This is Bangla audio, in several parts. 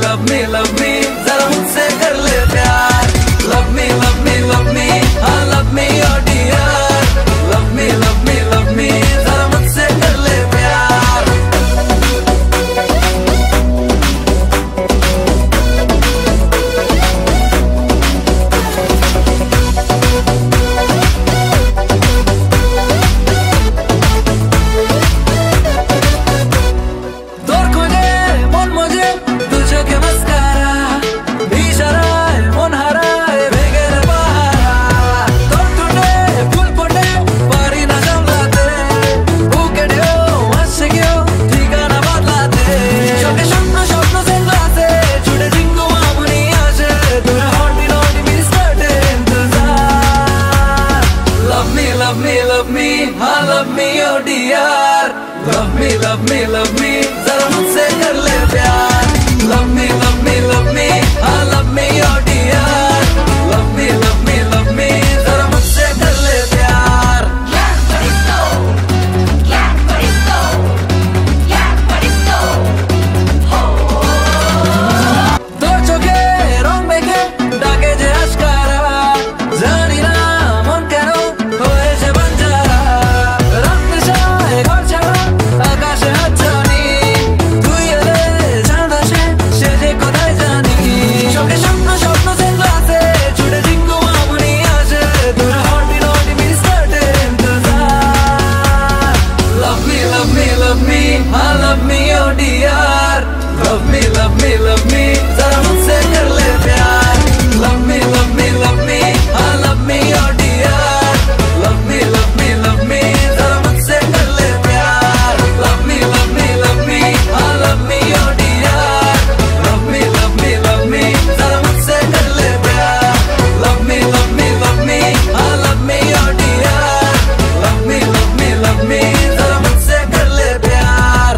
love me, love me, जरा मुझसे कर ले प्यार। Love me, love me, love me, हाँ love me oh dear। Love me, love me, love me, जरा मुझसे कर ले प्यार। Love me, हाँ love me oh dear। Love me, love me, love me, जरा मुझसे कर ले प्यार। Love me, love me, love me, हाँ love me oh dear। Love me, love me, love me, जरा मुझसे कर ले प्यार। दो चोखे रंग मेघे डाके जे आशकारा जानी ना मन केन হয়েছে বাঞ্জারা রাত নেশায় ঘর ছাড়া আকাশে হাত ছানি তুই এলে চাঁদ আসে সে যে কোথায় জানি চোখে স্বপ্ন স্বপ্ন সেগুলাতে ছুটে রিঙ্গু মামুনি আসে তোর হট বিনোটি মিস করতে ইন্তজার Love me, love me, love me, हाँ love me oh dear। Love me, love me, love me, जरा मुझसे कर ले प्यार। Love me, love me, love me, हाँ love me oh dear। Love me, love me, love me, जरा मुझसे कर ले प्यार। Love me, love me, love me, हाँ love me oh dear। Love me, love me, love me, जरा मुझसे कर ले प्यार। Love me, love me, love me, हाँ love me oh dear। Love me, love me, love me, जरा मुझसे कर ले प्यार।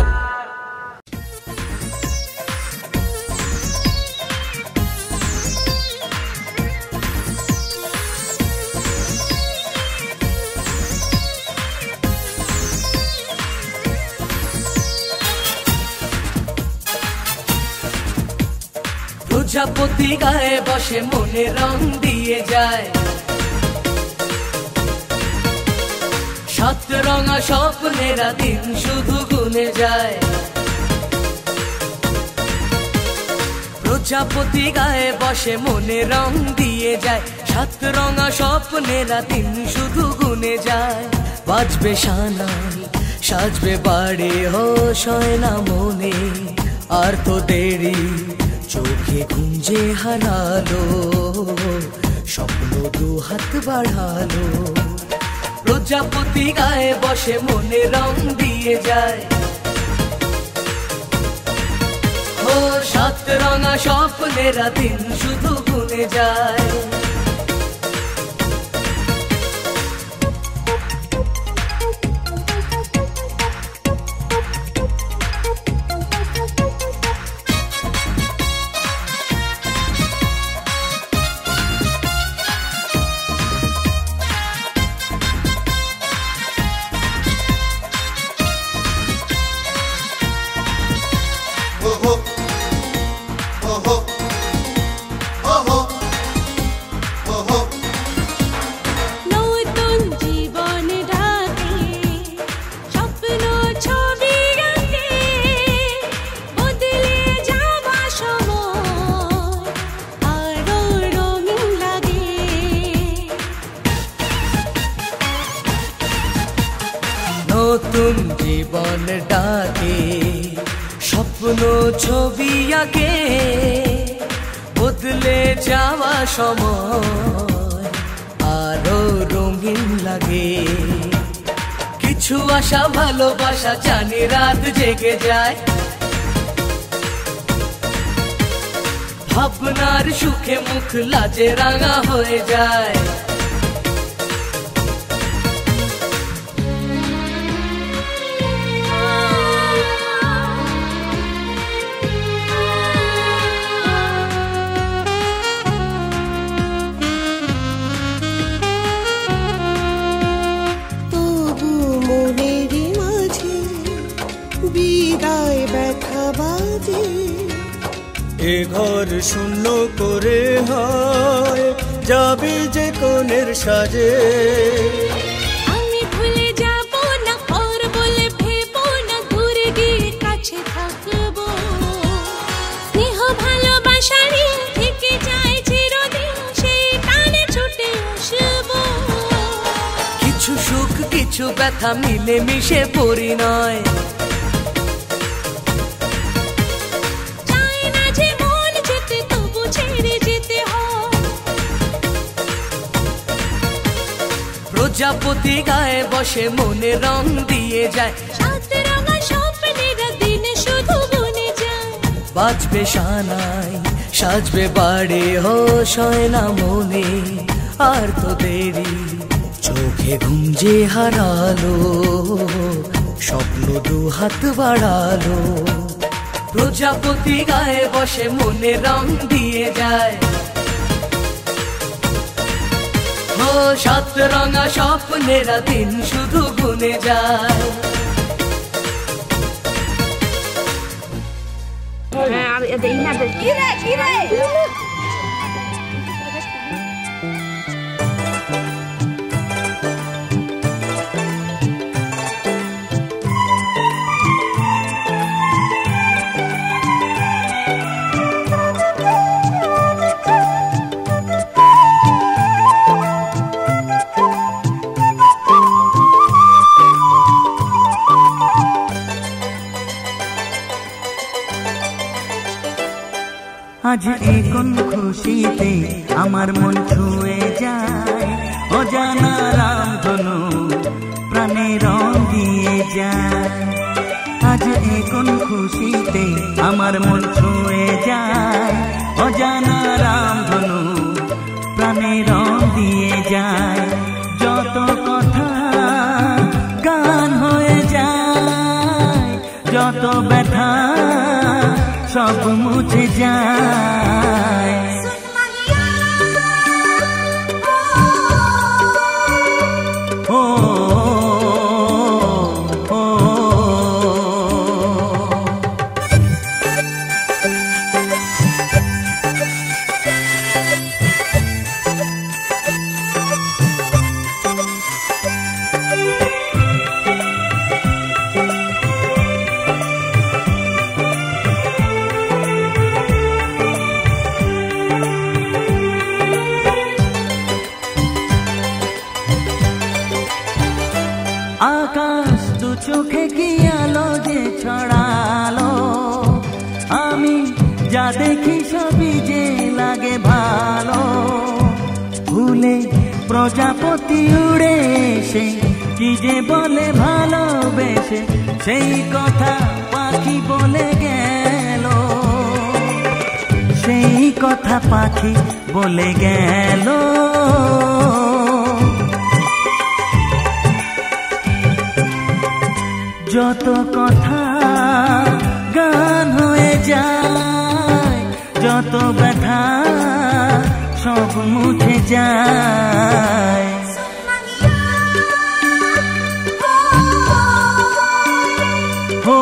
প্রজাপতি গায়ে বসে মনে রং দিয়ে যায় সাত রঙা স্বপ্নেরা দিন শুধু গুনে যায় প্রজাপতি গায়ে বসে মনে রং দিয়ে যায় সাত রঙা স্বপ্নেরা দিন শুধু গুনে যায় বাজবে শানাই সাজবে বাড়ি হোশ হয় না মনে আর তো দেরি চোখে গুঞ্জে হারালো স্বপ্ন দু হাত বাড়ালো প্রজাপতি গায়ে বসে মনে রং দিয়ে যায় ও সাত রঙা স্বপ্নেরা দিন শুধু গুনে যায় নতুন জীবন ডাকে স্বপ্ন ছবি আঁকে বদলে যাওয়া সময় আরো রঙিন লাগে কিছু আশা ভালোবাসা জানি রাত জেগে যায় ভাবনার সুখে মুখ লাজে রাঙা হয়ে যায় এ ঘর শূন্য করে হয় যাবি যে কোণের সাজে। আমি ভুলে যাব না পর বলে ভেবো না, দূরে গিয়ে কাছে থাকবো। স্নেহ ভালোবাসারই থেকে যায় চিরদিন, সেই টানে ছুটে আসবো। কিছু সুখ কিছু ব্যথা মিলে মিশে পরিণয়, চায় না যে মন যেতে তবু ছেড়ে যেতে হয়। প্রজাপতি গায়ে বসে মনে রং দিয়ে যায়, সাত রঙা স্বপ্নেরা দিনে শুধু বনে যায়। বাজবে সানাই সাজবে বাড়ি, হোশ হয় না মনে আর তো দেরি। চোখে ঘুম যে হারালো, স্বপ্ন দু হাত বাড়ালো। প্রজাপতি গায়ে বসে মনে রং দিয়ে যায়, ও সাত রঙা স্বপ্নেরা দিন শুধু গুনে যায়। আজ এই কোন খুশিতে আমার মন ছুঁয়ে যায়, অজানা রামধনু প্রাণে রং দিয়ে যায়। আজ এই কোন খুশিতে আমার মন ছুঁয়ে যায়, অজানা রামধনু প্রাণে রং দিয়ে যায়। যত কথা গান হয়ে যায়, যত ব্যথা সব মুছে যায়। ও আকাশ দু চোখে কি আলো যে ছড়ালো, আমি যা দেখি সবই যে লাগে ভালো। ভুলে প্রজাপতি উড়ে এসে কি যে বলে ভালোবেসে, সেই কথা পাখি বলে গেল, সেই কথা পাখি বলে গেল। যত কথা গান হয়ে যায়, যত ব্যথা সব মুছে যায়। ও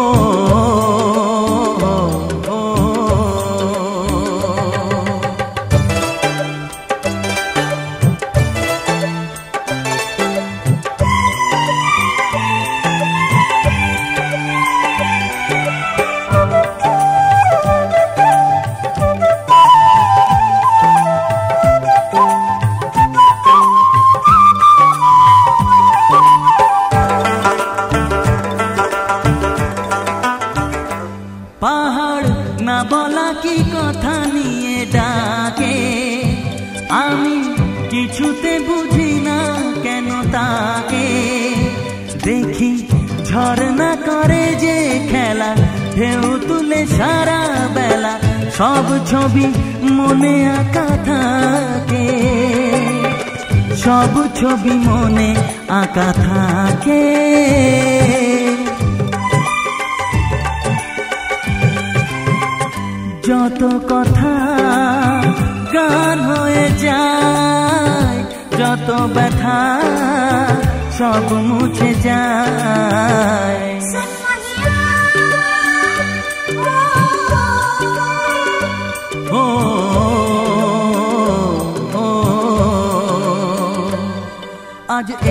পাহাড় না বলা কি কথা নিয়ে ডাকে, আমি কিছুতে বুঝি না কেন তাকে। দেখি ঝর্ণা করে যে খেলা, ঢেউ তুলে সারা বেলা, সব ছবি মনে আঁকা থাকে, সব ছবি মনে আঁকা থাকে। যত কথা গান হয়ে যায়, যত ব্যথা সব মুছে যায়।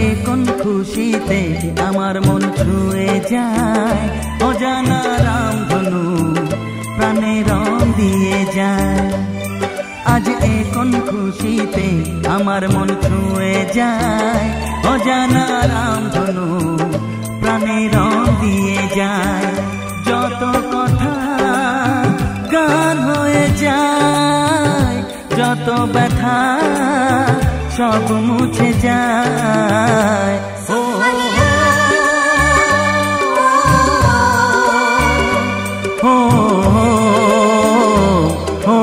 এ কোন খুশিতে আমার মন ছুঁয়ে যায়, অজানা রামধনু প্রাণে রং দিয়ে যায়। আজ এ কোন খুশিতে আমার মন ছুঁয়ে যায়, অজানা রামধনু প্রাণে রং দিয়ে যায়। যত কথা গান হয়ে যায়, যত ব্যথা সব মুছে যায়। ও ও ও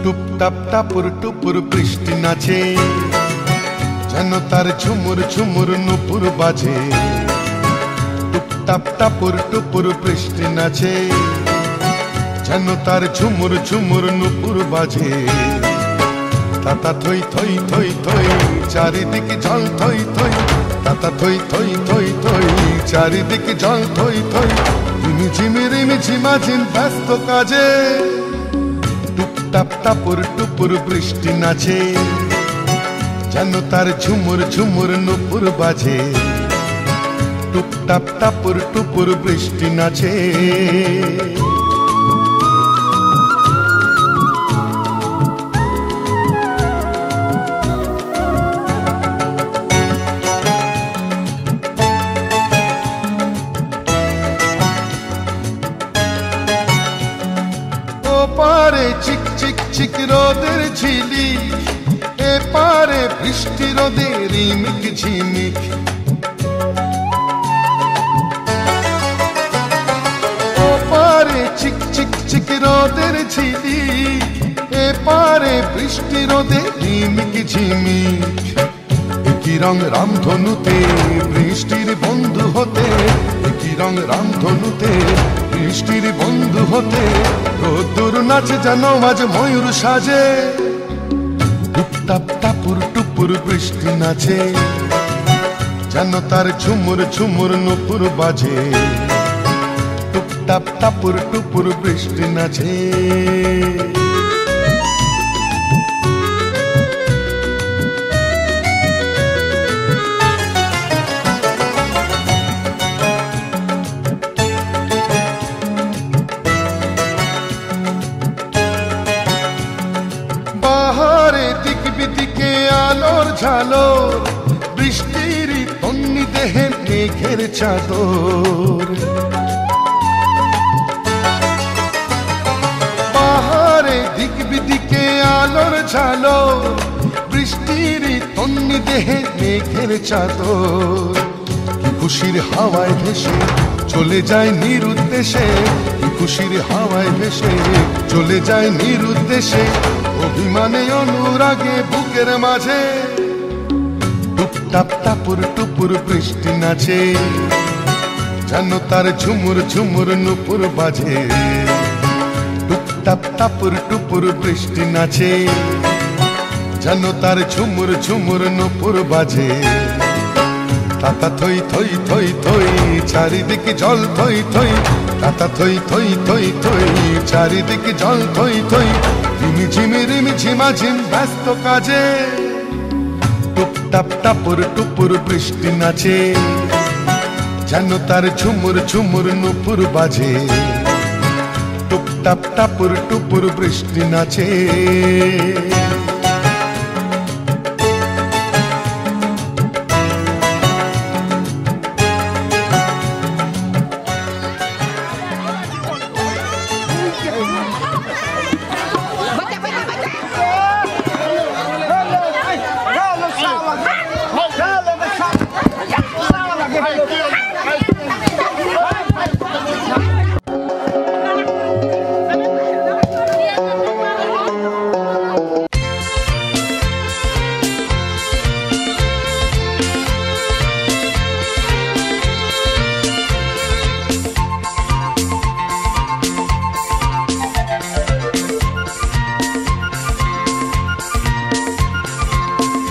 টুপটাপ টাপুর টুপুর বৃষ্টি নাচে, যেন তার ঝুমুর ঝুমুর নুপুর বাজে। টুপটাপ টাপুর টুপুর বৃষ্টি নাচে, যেন তার ঝুমুর ঝুমুর নুপুর বাজে। তাতা থই থই থই থই চারিদিকে জল থই থই, তাতা থই থই থই থই চারিদিকে জল থই থই। রিমি ঝিমি রিমি ঝিমাঝিম ব্যস্ত কাজে, টুপটাপ টাপুর টুপুর বৃষ্টি নাচে, যেন তার ঝুমুর ঝুমুর নুপুর বাজে। টুপটাপ টাপুর টুপুর বৃষ্টি নাচে। পারে চিক চিক চিক রোদের ঝিলি, এ পারে বৃষ্টি রোদের রিমিক ঝিমিক। ও পারে চিক চিক চিক রোদের ঝিলি, এ পারে বৃষ্টি রোদের রিমিক ঝিমিক। একই রং রামধনুতে বৃষ্টির বন্ধু হতে, একই রং রামধনুতে বৃষ্টির বন্ধু হতে। রোদ্দুর নাচে যেন আজ ময়ূর সাজে, টুপটাপ টাপুর টুপুর বৃষ্টি নাচে, যেন তার ঝুমুর ঝুমুর নুপুর বাজে। টুপটাপ টাপুর টুপুর বৃষ্টি নাচে। আলোর ঝালোর বৃষ্টির তন্নি দেহে মেঘের চাদর। পাহাড়ে দিক বিদিকে আলোর ঝালোর বৃষ্টির তন্নি দেহে মেঘের চাদর। খুশির হাওয়ায় ভেসে চলে যায় নিরুদ্দেশে, খুশির হাওয়ায় ভেসে চলে যায় নিরুদ্দেশে। অভিমানে অনুরাগে বুকের মাঝে, টুপটাপ টাপুর টুপুর বৃষ্টি নাচে, যেন তার ঝুমুর ঝুমুর নুপুর বাজে। টুপটাপ টাপুর টুপুর বৃষ্টি নাচে, যেন তার ঝুমুর ঝুমুর নুপুর বাজে। তাতা থই থই থই থই চারিদিকে জল থই থই, তাতা থই থই থই থই চারিদিকে জল থই থই। রিমি ঝিমি রিমি ঝিমাঝিম ব্যস্ত কাজে, টুপটাপ টাপুর টুপুর বৃষ্টি নাচে, যেন তার ঝুমুর ঝুমুর নুপুর বাজে। টুপটাপ টাপুর টুপুর বৃষ্টি নাচে।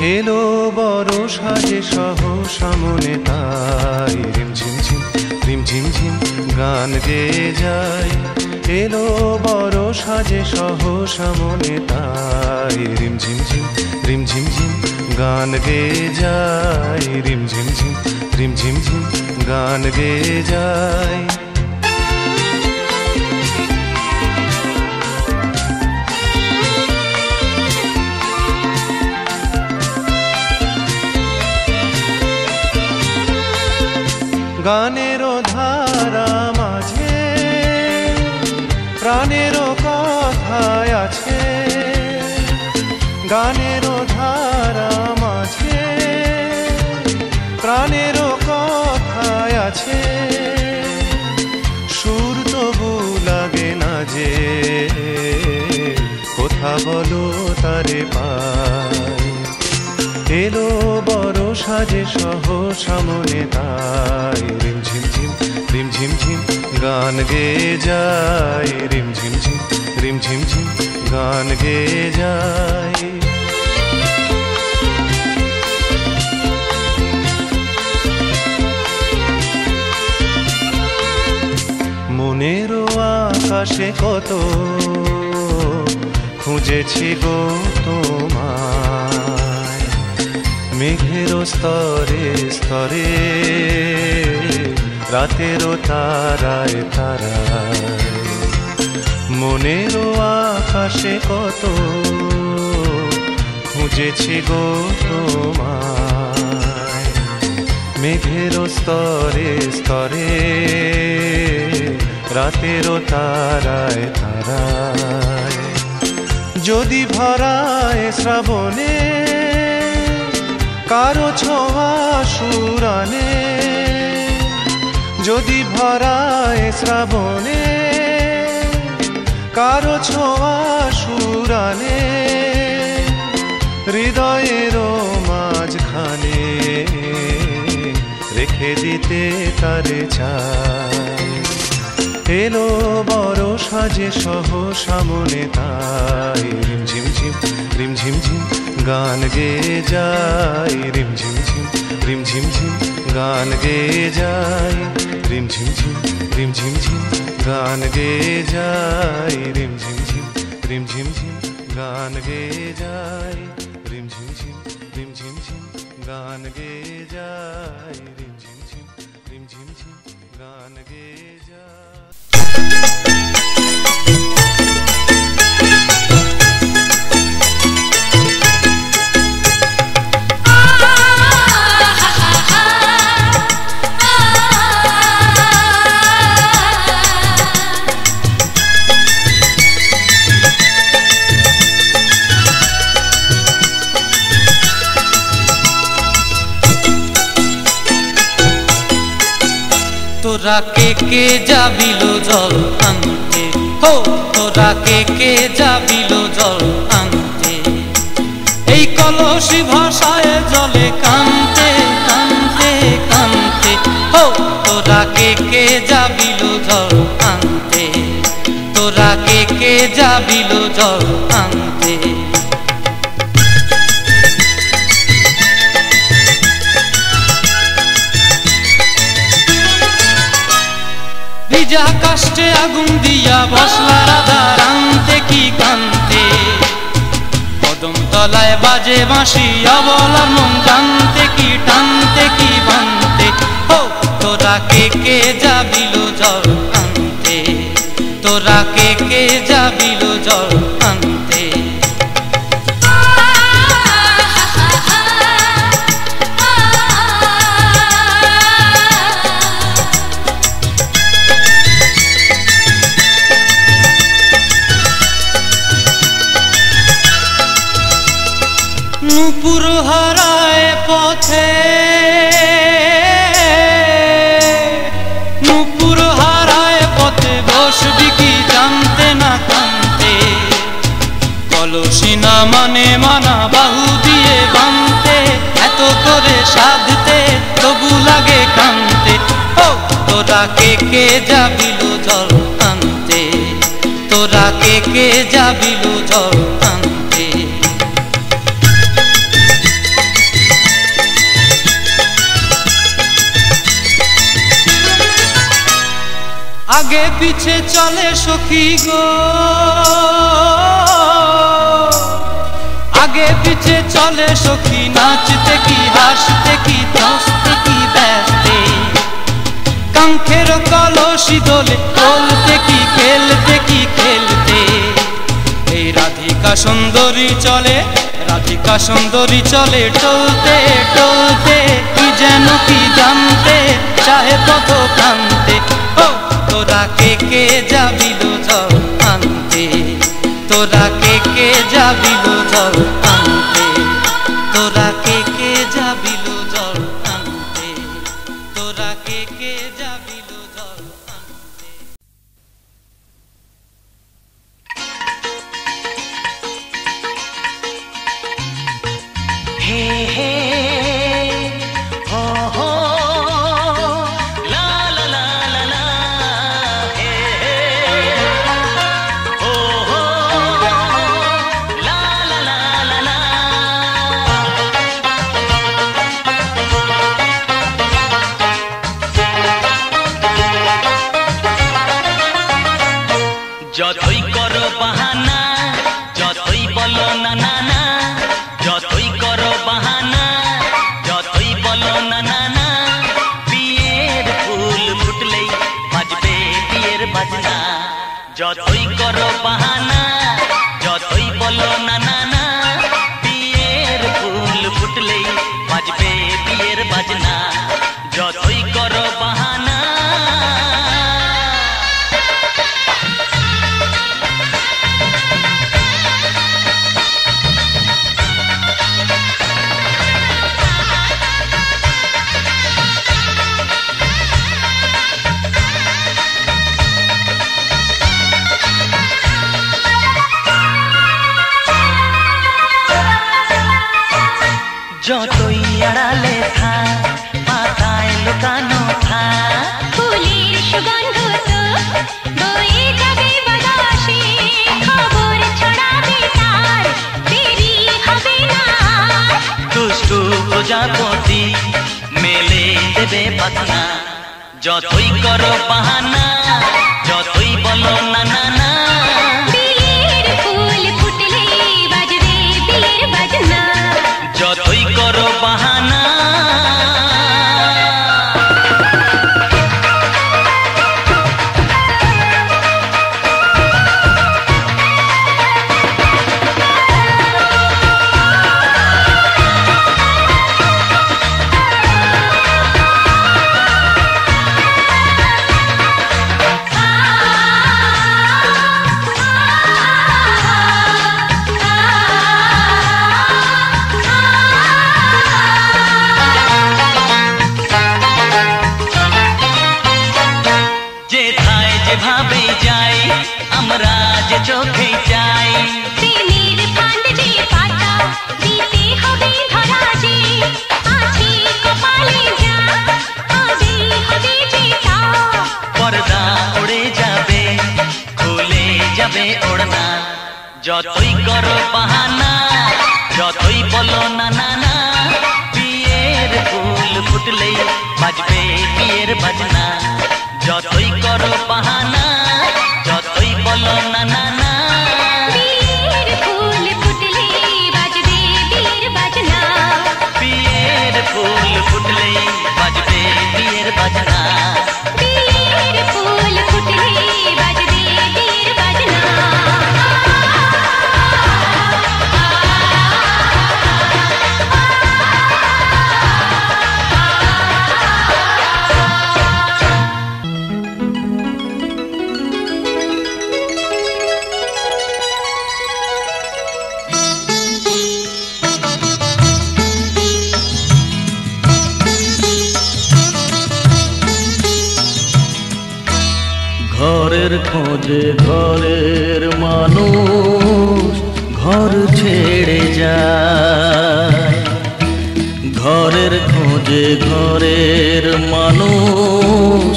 এলো বড় সাজে সহসা মনে তাই রিমঝিম ঝিম রিমঝিম ঝিম গান গেয়ে যায়। এলো বড় সাজে সহসা মনে তাই রিমঝিম ঝিম রিমঝিম ঝিম গান গেয়ে যায়। রিমঝিম ঝিম রিমঝিম ঝিম গান গেয়ে যায়। গানেরও ধারা মাঝে প্রাণেরও কথায় আছে। গানেরও ধারা মাঝে প্রাণেরও কথায় আছে। সুর তবু লাগে না যে কথা বলো তারে পায়। এলো বড় সাজে সহসা মনে তাই রিমঝিম ঝিম রিমঝিম ঝিম গান গেয়ে যায়। রিমঝিম ঝিম রিমঝিম ঝিম গান গেয়ে যায়। মনেরও আকাশে কত খুঁজেছি গো তোমায়। মেঘেরও স্তরে স্তরে রাতেরও তারায় তারায়। মনেরও আকাশে কত খুঁজেছি গো তোমায়। মেঘেরও স্তরে স্তরে রাতেরও তারায় তারায়। যদি ভরায় শ্রাবণে কারো ছোঁয়া সুরানে। যদি ভরায় শ্রাবণে কারো ছোঁয়া সুরানে। হৃদয়েরও মাঝখানে রেখে দিতে তারে চায়। এলো বড় সাজে সহসা মনে তাই রিমঝিম ঝিম রিমঝিম ঝিম গান গেয়ে যায়। রিমঝিম ঝিম রিমঝিম ঝিম গান গেয়ে যায়। রিমঝিম ঝিম রিমঝিম ঝিম গান গেয়ে যায়। রিমঝিম ঝিম রিমঝিম ঝিম গান গেয়ে যায়। রিমঝিম ঝিম রিমঝিম ঝিম গান গেয়ে যায়। রিমঝিম ঝিম রিমঝিম ঝিম গান গেয়ে যায়। তোরা কে যাবিল জল আনতে। হো তোরা কে যাবিল জল আনতে। এই কলসি ভাষায় জলে কানতে কানতে কানতে। হো তোরা কে যাবিল জল আনতে। তোরা কে যাবিল জল আনতে। ভিজা কাষ্টে আগুন দিয়া বসলা রাধা রানতে কি কানতে। কদম তলায় বাজে বাঁশি অবলার মন জানতে কি টানতে কি বানতে। হো তোরা কে যাবিল জল আনতে। তোরা কে যাবিল জল আনতে। নূপুর হারায় পথে। নূপুর হারায় পথে বসবি কি জানতে না কানতে। কলসি না মানে মানা বাহু দিয়ে বানতে। এত করে সাধতে তবু লাগে কানতে। ও তোরা কে যাবিল জল আনতে। তোরা কে যাবিল জল আনতে। আগে পিছে চলে সখী গো, আগে পিছে চলে সখী, নাচতে কি হাসতে কি হাসতে কি ব্যস্তে, কাঙ্ক্ষের কলসি দোলে বলতে কি খেলতে কি খেলতে। এই রাধিকা সুন্দরী চলে, রাধিকা সুন্দরী চলে টলতে টলতে, কি যেন কি জানতে চাহে পথ প্রান্তে। ও তোরা কে কে যাবিল জল আনতে, তোরা কে কে যাবিল জল আনতে, তোরা কে কে যাবিল জল আনতে, তোরা কে কে যাবিল জল আনতে। হে হে হো হো লা লা লা লা লা, হে হে হো হো লা লা লা লা লা। যতই করো বাহানা, যতই বলো না না না, যতই করো বাহানা, যতই বলো না না না, বিয়ের ফুল ফুটলেই বাজবে বিয়ের বাজনা। যতই করো বাহানা, যতই বলো না না না, বিয়ের ফুল ফুটলেই বাজবে বিয়ের বাজনা। যতই করো বাহানা। যতই আড়ালে থাক, পাতায় লুকানো থাক, ফুলের সুগন্ধ তো বয়ে যাবে বাতাসে, খবর ছড়াবে তার, দেরি হবে না। দুষ্টু প্রজাপতি মেলে দেবে পাতনা। যতই করো বাহানা, যতই বলো না না না, বিয়ের ফুল ফুটলে বাজবে বিয়ের বাজনা। যতই করো বাহানা। যেথায় যেভাবে যাই, আমরা যে চোখে যাই, প্রেমের ফান্ড যে পাতা দিতে হবে ধরা যে, আছে কপালে যা হবে হবে যেটা। পর্দা উড়ে যাবে, খুলে যাবে ওড়না। যতই করো বাহানা, যতই বলো না না না, বিয়ের ফুল ফুটলেই বাজবে বিয়ের বাজনা। যতই করো বাহানা, যতই বলো না না না, বিয়ের ফুল ফুটলে বাজবে বিয়ের বাজনা। বিয়ের ফুল ফুটলেই বাজবে বিয়ের বাজনা। বিয়ের ফুল ফুটলে বাজবে বিয়ের বাজনা। ঘরের খোঁজে ঘরের মানুষ ঘর ছেড়ে যায়, ঘরের খোঁজে ঘরের মানুষ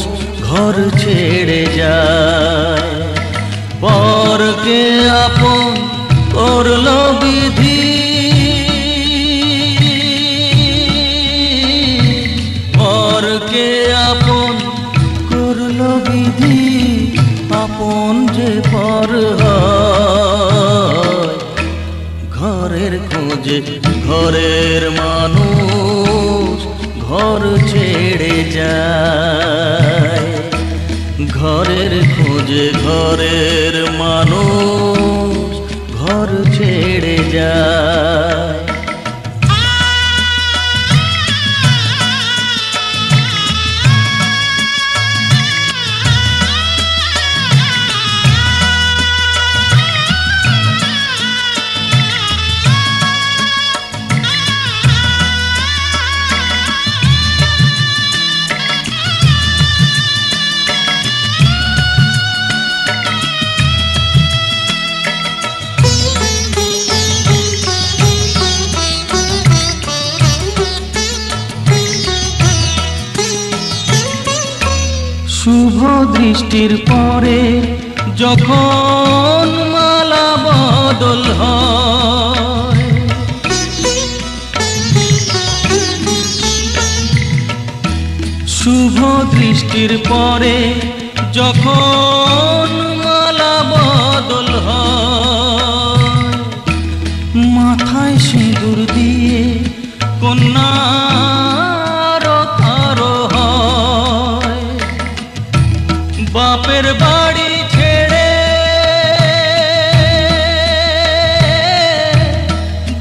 ঘর ছেড়ে যায়। পরকে আপন করলো বিধি, পরকে আপন করলো বিধি, খোঁজে ঘরের মানুষ ঘর ছেড়ে যায়, ঘরের খোঁজে ঘরের মানুষ ঘর ছেড়ে যায়। শুভ দৃষ্টির পরে যখন মালা বদল হয়, শুভ দৃষ্টির পরে যখন মালা বদল হয়, মাথায় সিঁদুর দিয়ে কন্যা বাপের বাড়ি ছেড়ে,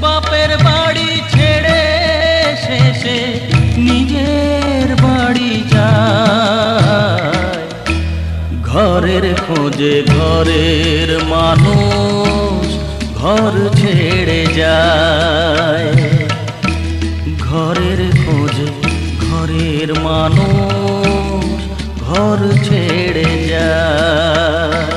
বাপের বাড়ি ছেড়ে শেষে নিজের বাড়ি যায়, ঘরের খোঁজে ঘরের মানুষ ঘর ছেড়ে যায়, ঘরের খোঁজে ঘরের মানুষ ঘর ছেড়ে যায়।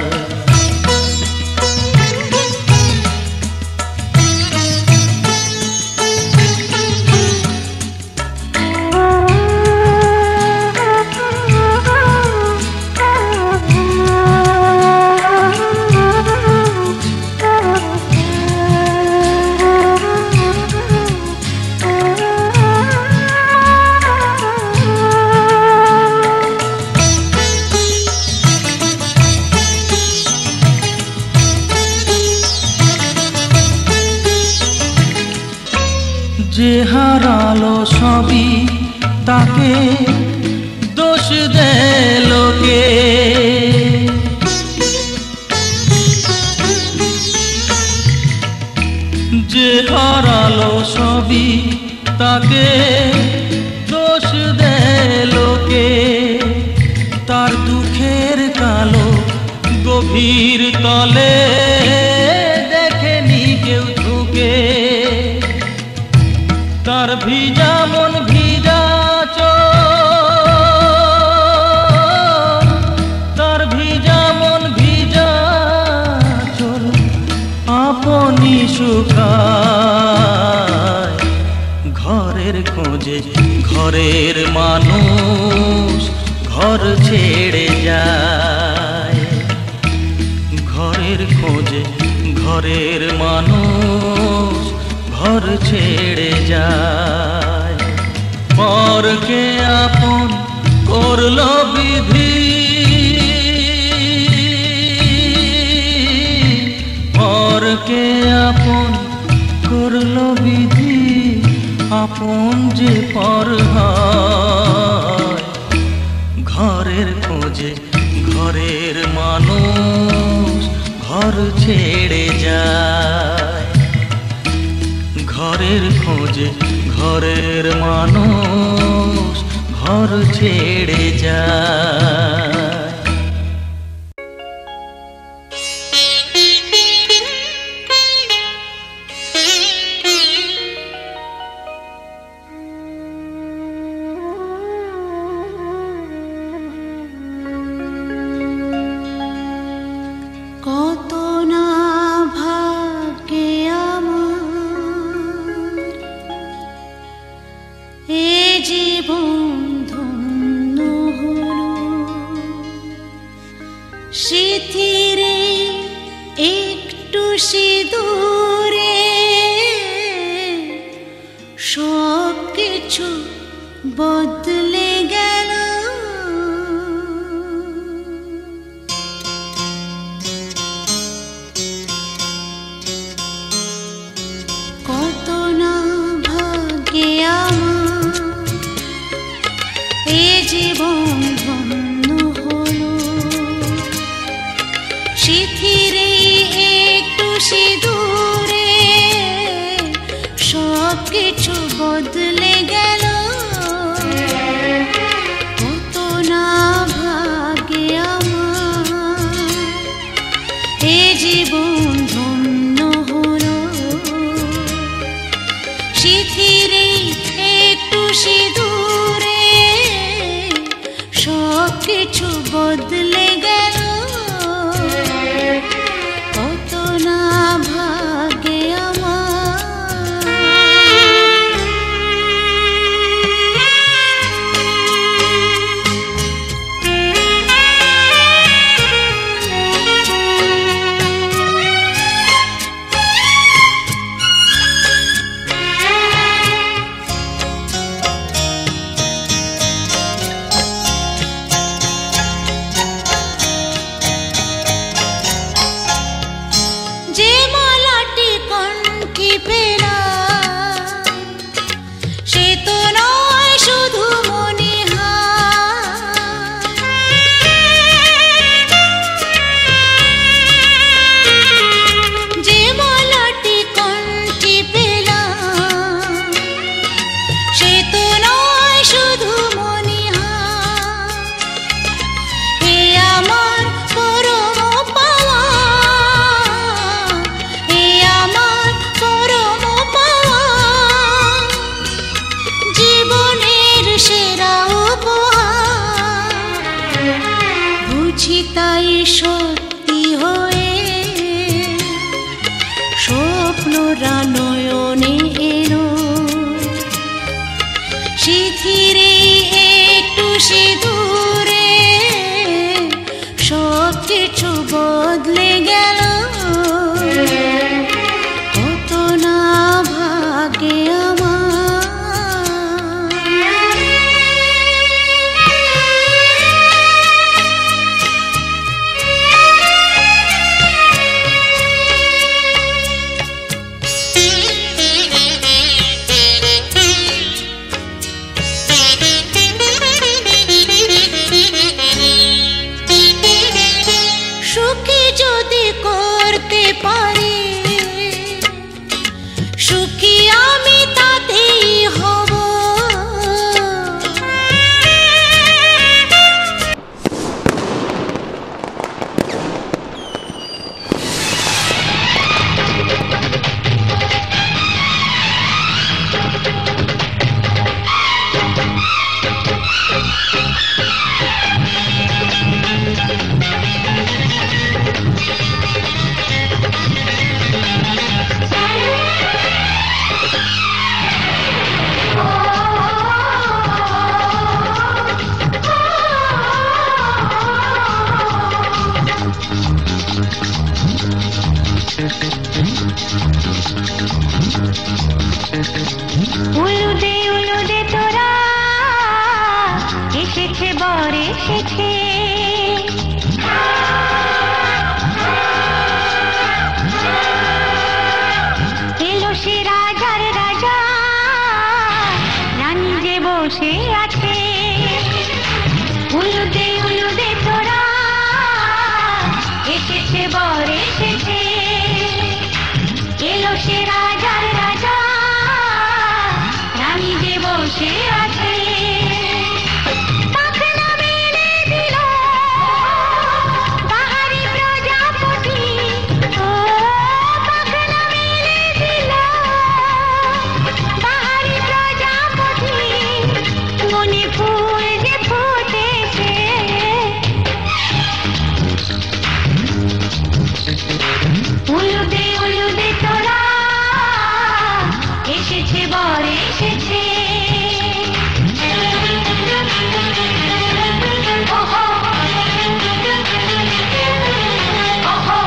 যে হারালো সবই তাকে দোষ দেয় লোকে, যে হারালো সবই তাকে দোষ দেয় লোকে, তার দুঃখের কালো গভীর তলে দেখেনি কেউ ঝুঁকে, তার ভিজা মন ভিজা চোখ, তার ভিজা মন ভিজা চোখ আপনি শুকায়, ঘরের খোঁজে ঘরের মানুষ ঘর ছেড়ে যায়, ঘরের খোঁজে ঘরের মানুষ ঘর ছেড়ে যায়। পরকে আপন করলো বিধি, পরকে আপন করলো বিধি, আপন যে পর হয়, ঘরের খোঁজে ঘরের মানুষ ঘর ছেড়ে যায়, ঘরের খোঁজে ঘরের মানুষ ঘর ছেড়ে যায়। কত না ভাগ্যে আমার এ জীবন ধন্য হলো, সিঁথিরে একটু সিঁদুরে সব কিছু বদলে গেল। কত কিছু বদলে গেল, কত না ভাগ্যে আমার এ জীবন ধন্য হলো। শিথিরে একটু সিঁদুরে সব কিছু বদলে গেল, কত না ভাগ্যে যে মালাটি কণ্ঠে পেলাম, সে তো নয় শুধু মনে হয়। যে মালাটি কণ্ঠে পেলাম, সে তো নয় শুধু মনে হয়। এ আমার পরম পাওয়া, এ আমার পরম পাওয়া, জীবনের সেরা উপহার। বুঝি তাই সত্যি হয়ে স্বপ্নরা নয়নে এলো, শিথিরে একটু সিঁদুরে সব কিছু বদলে গেল, কত না ভাগ্যে আমার। সুখী যদি করতে পারি, সুখী আমি তাতেই হব। উলুদে উলুদে তোরা এসেছে বর এসেছে, এলো সে রাজার রাজা, রানী যে বসে আছে। উলুদে উলুদে তোরা এসেছে বর এসেছে, এলো সে রাজার রাজা, রানী যে বসে আছে। পাখনা মেলে দিল বাহারি প্রজাপতি, ও পাখনা মেলে দিল বাহারি প্রজাপতি, মনে ফুল যে ফুটেছে। উলুদে উলুদে তোরা এসেছে বর এসেছে। ওহো ওহো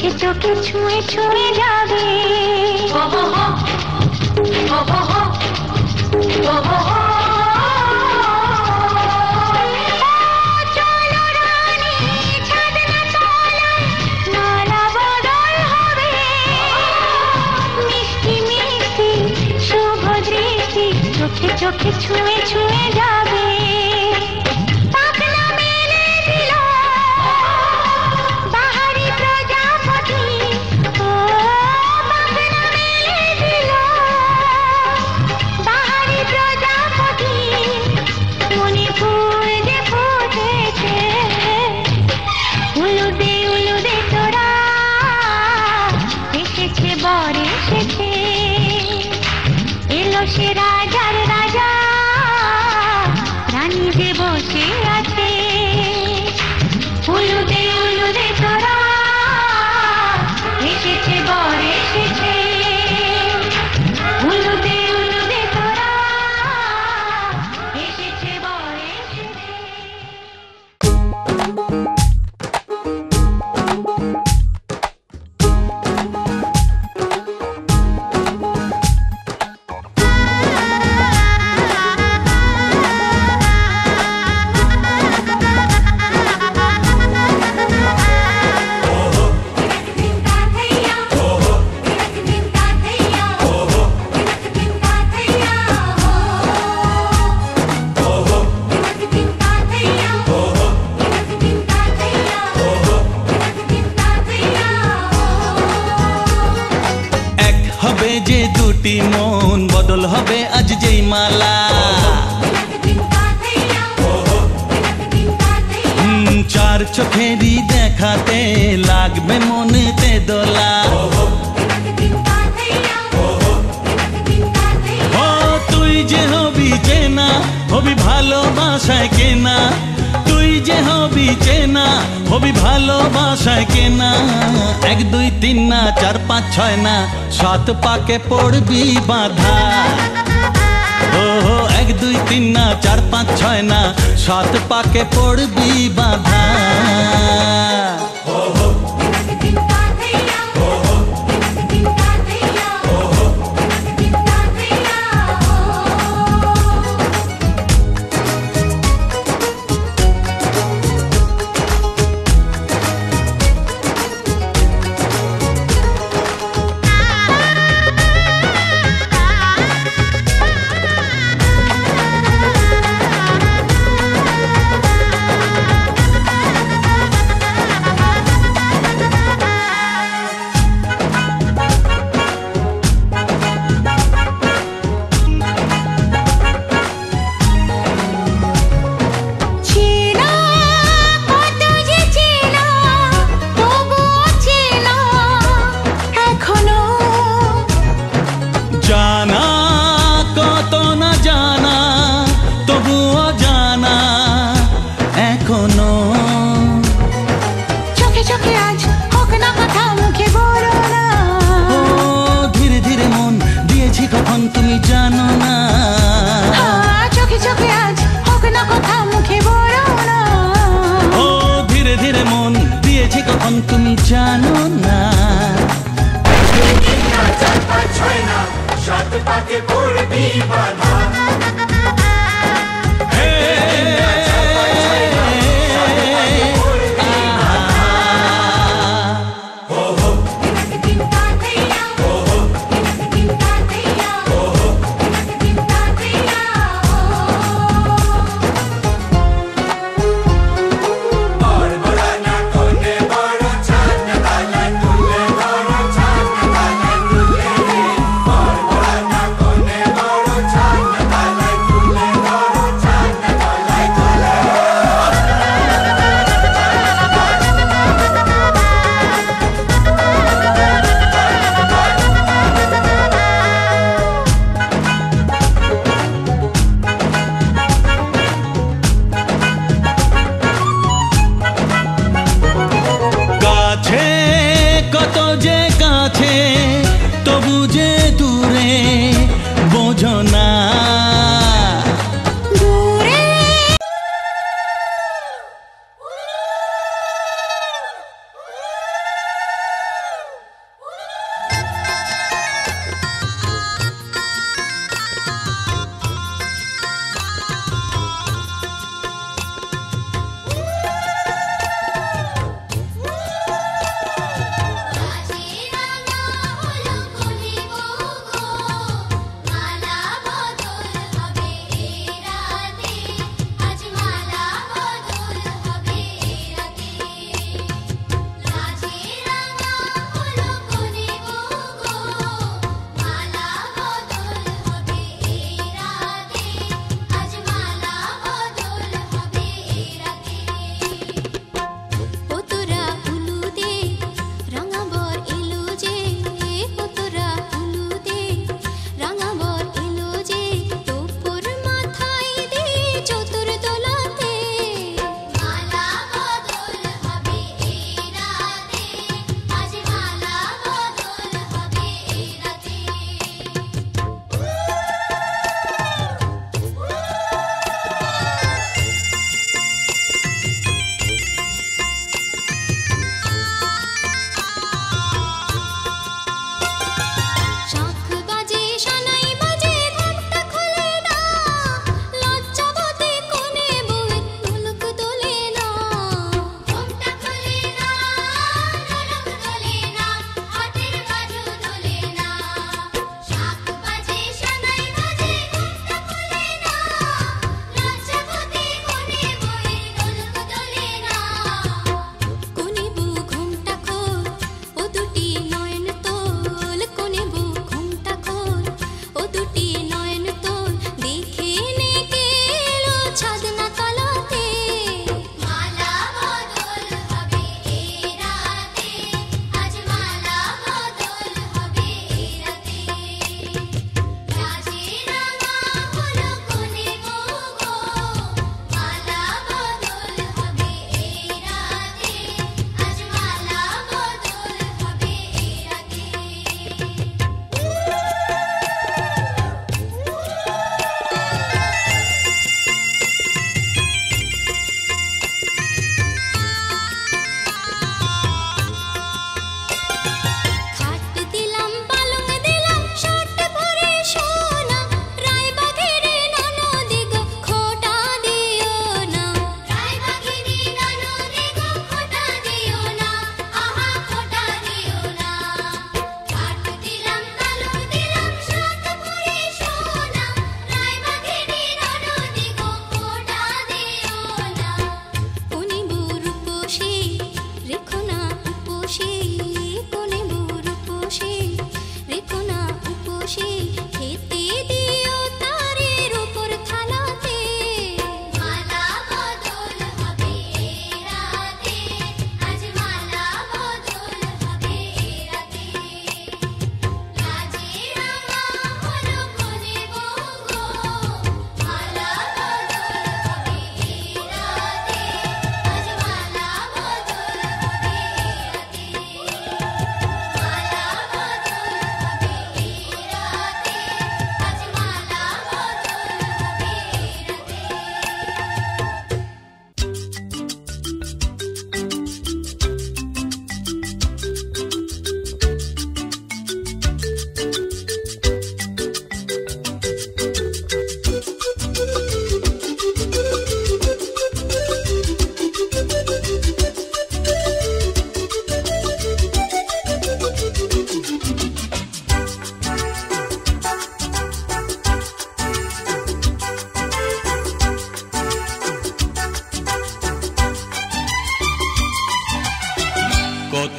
চোখে চোখে ছুঁয়ে ছুঁয়ে যাবে চোখে চোখে ছুঁয়ে ছুঁয়ে যাবে পাখনা মেলে দিল বাহারি প্রজাপতি ও পাখনা মেলে দিল বাহারি প্রজাপতি মনে ফুল যে ফুটেছে উলুদে তোরা এসেছে বর এসেছে এলো সে রাজার রাজা রানী যে বসে আছে উলুদে তোরা এসেছে বর এসেছে উলুদে তোরা এসেছে বর এসেছে যে দুটি মন বদল হবে আজ যেই মালা চার চোখেরই দেখাতে লাগবে মনেতে দোলা ও তুই যে হবি চেনা হবি ভালোবাসায় কেনা তুই যে হবি চেনা হবি ভালোবাসায় কেনা 1 2 3 না 4 5 6 না 7 পাকে পড়বি বাঁধা ও 1 2 3 না 4 5 6 না 7 পাকে পড়বি বাঁধা তুমি জানো না চোখে চোখে আজ হোক না কথা মুখে বলো না ও ধীরে ধীরে মন দিয়েছি কখন তুমি জানো না 4 5 6 না 7 পাকে পড়বি বাঁধা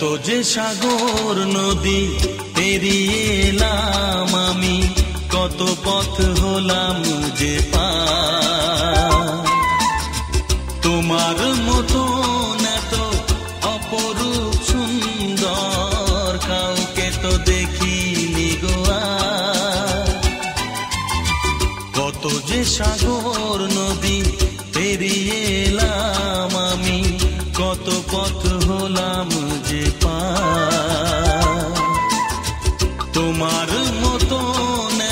কত যে সাগর নদী পেরিয়ে এলাম আমি, কত পথ হলাম যে পার। তোমার মতো এত অপরূপ সুন্দর কাউকে তো দেখিনি গো আর। কত যে সাগর নদী পেরিয়ে এলাম আমি, কত পথ হলাম যে পার। তোমার মতো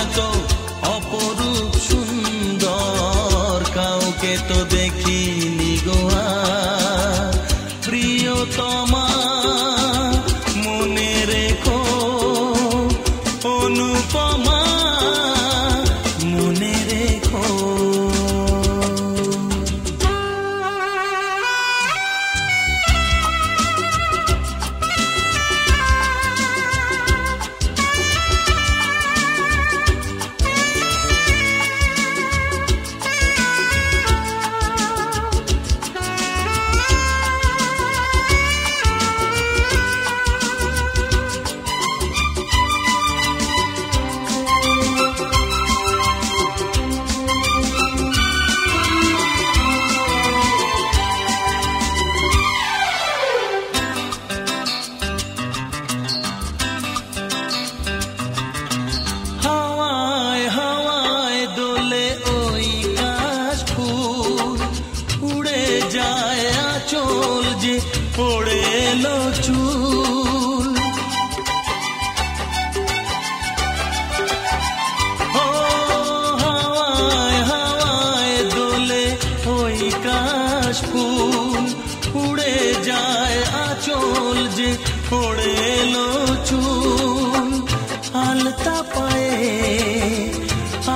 এত অপরূপ সুন্দর কাউকে তো দেখিনি গো আর। প্রিয়তমা মনে রেখো, অনুপমা মনে রেখো। পড়ে এলো চুল, ও হাওয়ায় হাওয়ায় দোলে ওই কাশ ফুল। উড়ে যায় আঁচল যে পড়ে এলো চুল। আলতা পায়ে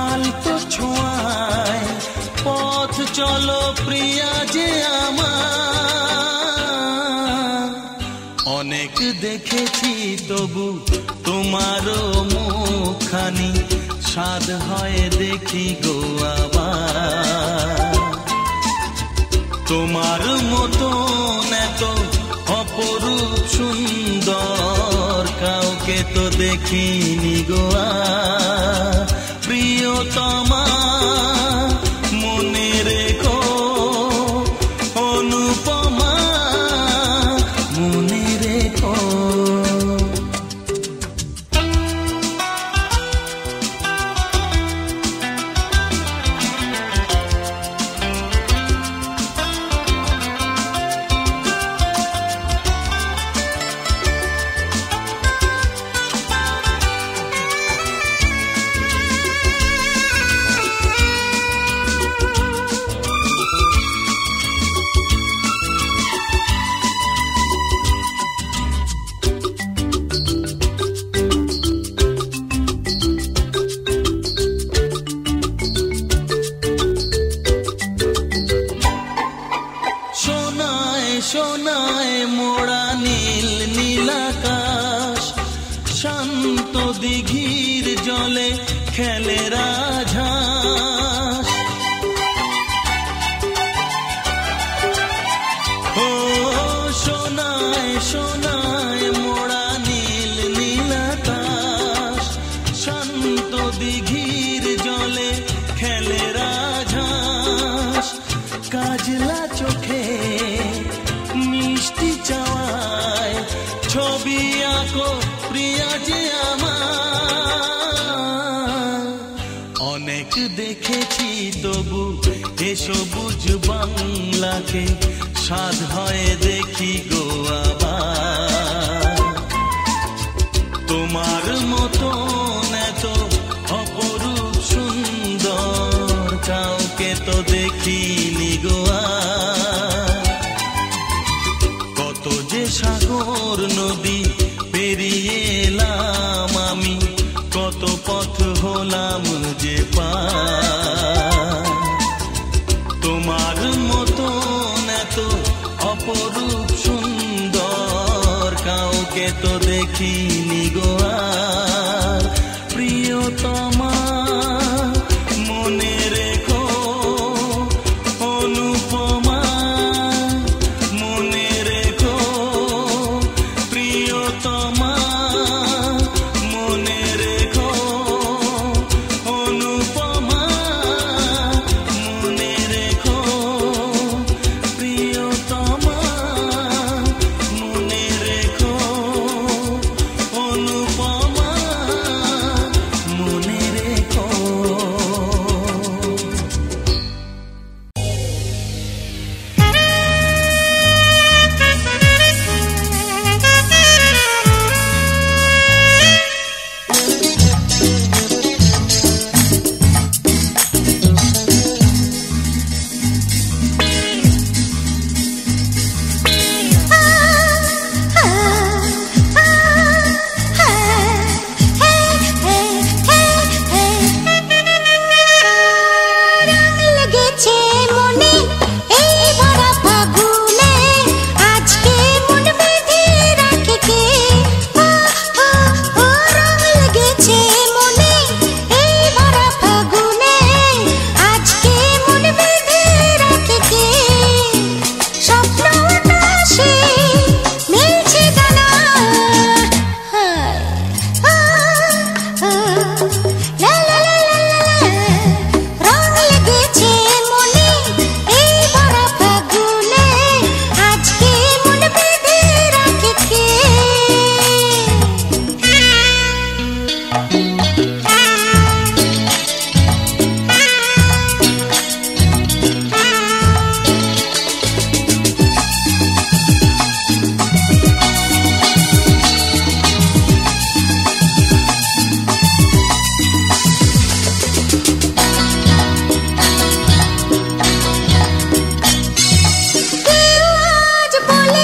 আলতো ছোঁয়ায় পথ চলো প্রিয়া যে আমার। অনেক দেখেছি তবু তোমারও মুখখানি, স্বাদ হয় দেখি গো আবার। তোমার মতো এত অপরূপ সুন্দর কাউকে তো দেখিনি গো আর। প্রিয়তমা মনে রেখো, অনুপমা মনে রেখো। সোনায় মোড়া নীল নীলাকাশ, শান্ত দিঘির জলে খেলে রাজহাঁস। ও সোনায় সোনায় মোড়া নীল নীলাকাশ, শান্ত দিঘির জলে খেলে রাজহাঁস। কাজলা চোখে মিষ্টি চাওয়ায় ছবি আঁকো প্রিয়া যে আমার। অনেক দেখেছি তবু এ সবুজ বাংলাকে, স্বাদ হয় দেখি গো আবার। তোমার মতো এত অপরূপ সুন্দর কাউকে তো দেখিনি গো আর। কত যে সাগর নদী পেরিয়ে এলাম আমি, কত পথ হলাম যে পার। তোমার মতো এত অপরূপ সুন্দর কাউকে তো দেখিনি গো আর। প্রিয়তমা মনে রেখো, অনুপমা মনে রেখো। প্রিয়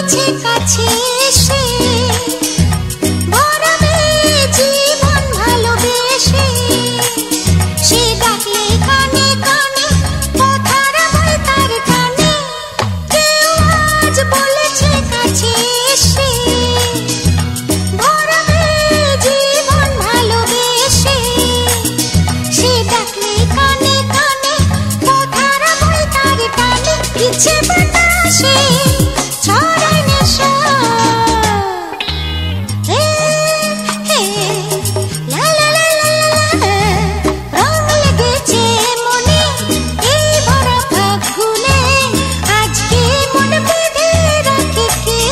বলেছে কাছে এসে ভরাবে জীবন ভালোবেসে, সে ডাকলে কানে কানে কথার বই তার কানে, কেউ আজ বলেছে কাছে এসে ভরাবে জীবন ভালোবেসে, সে ডাকলে কানে কানে কথার বই তার কানে, ইচ্ছে বাতাসে ছড়ায় নেশা। লা লা লা লা লা, রং লেগেছে মনে এই ভরা ফাগুনে, আজকে মন বেঁধে রাখে কে?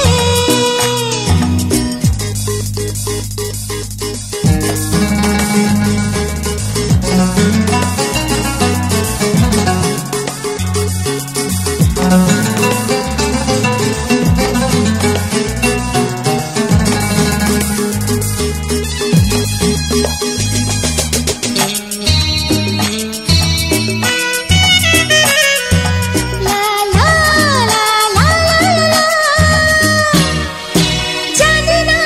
লা লা লা লা লা, জানি না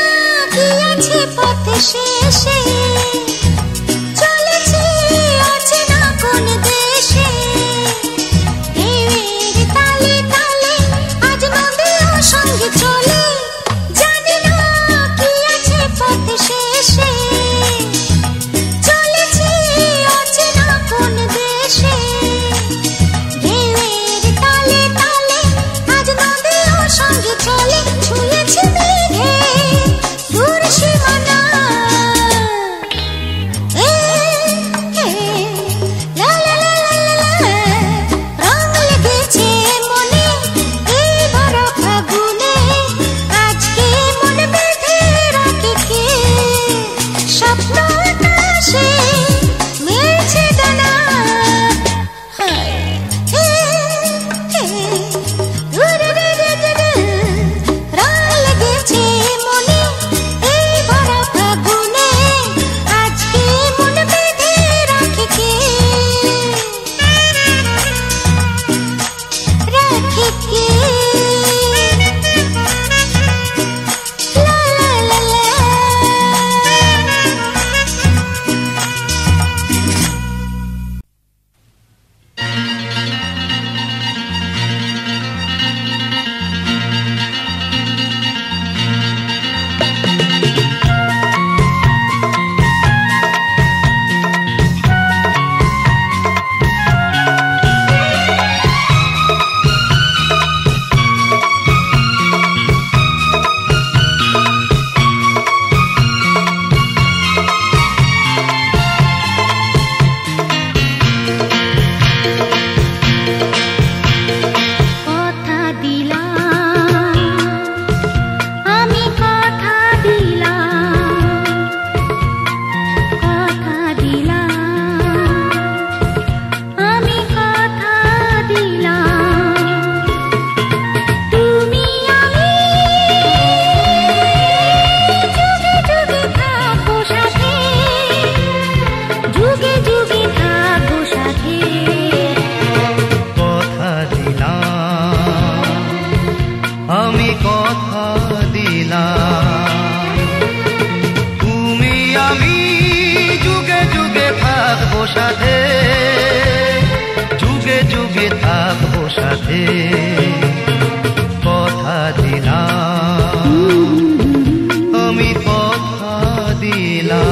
কি আছে পথে শেষে, চলেছি অচেনা কোন দেশে, ঢেউয়ের তালে তালে আজ নদীও সঙ্গে চলে, জানি না কি আছে পথে শেষে, চলেছি অচেনা কোন দেশে, ঢেউয়ের তালে তালে আজ নদীও সঙ্গে চলে, ছুঁয়েছি মেঘে দূর সীমানা। লা লা লা লা লা, রং লেগেছে মনে এই ভরা ফাগুনে, আজকে মন বেঁধে রাখে কে? স্বপ্ন আকাশে মেলছে ডানা, রং লেগেছে মনে এই ভরা ফাগুনে, আজকে মন বেঁধে রাখে কে? রাখে কে? লা লা লা লা। কথা দিলাম, আমি কথা দিলাম, কথা দিলাম, আমি কথা দিলাম, তুমি আমি যুগে যুগে থাকবো সাথে, যুগে যুগে থাকবো সাথে। কথা দিলাম, আমি কথা দিলাম, তুমি আমি যুগে যুগে থাকবো সাথে, যুগে যুগে থাকবো সাথে। কথা দিলাম, আমি কথা দিলাম। লা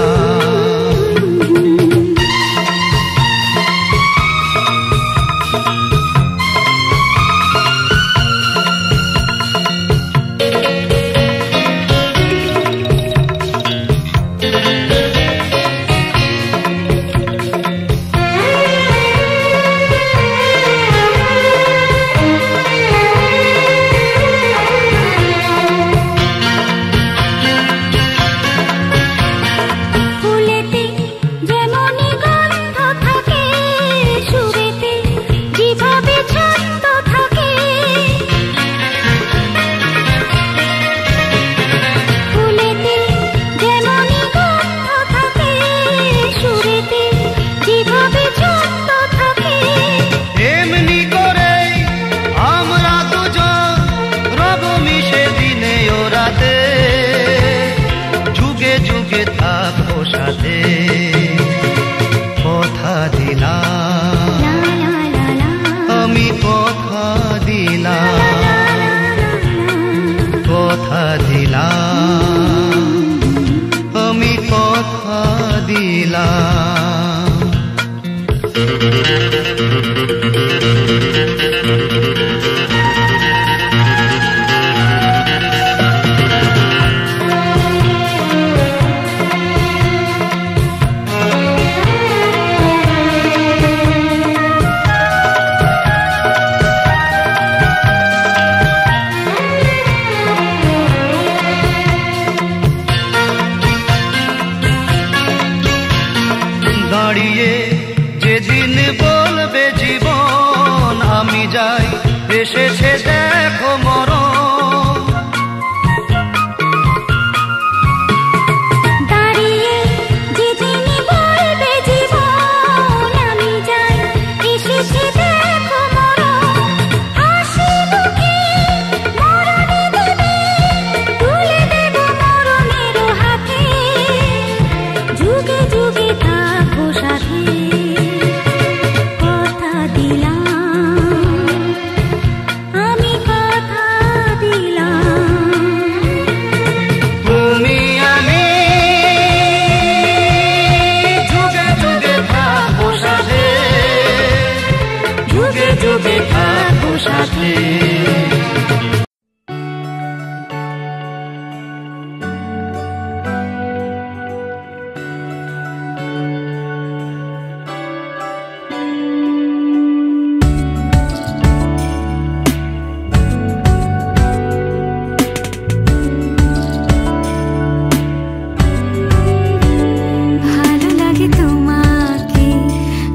এসেছে দেখো মরণ।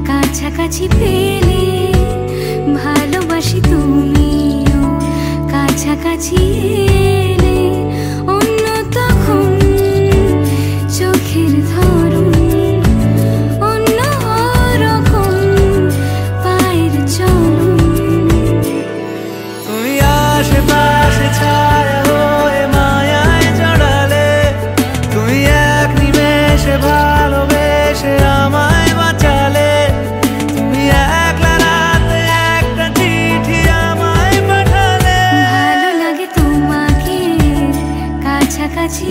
কাছাকাছি পেলে ভালোবাসি, তুমিও কাছাকাছি এলে অন্য তখন চোখের ধরন অন্য রকম পায়ের চলন। তুমি আশেপাশে ছায়া হয়ে মায়ায় জড়ালে, তুমি এক নিমেষে ভালোবেসে আমায় বাঁচালে। তুমি একলা রাতে একটা চিঠি আমায় পাঠালে। ভালো লাগে তোমাকে কাছাকাছি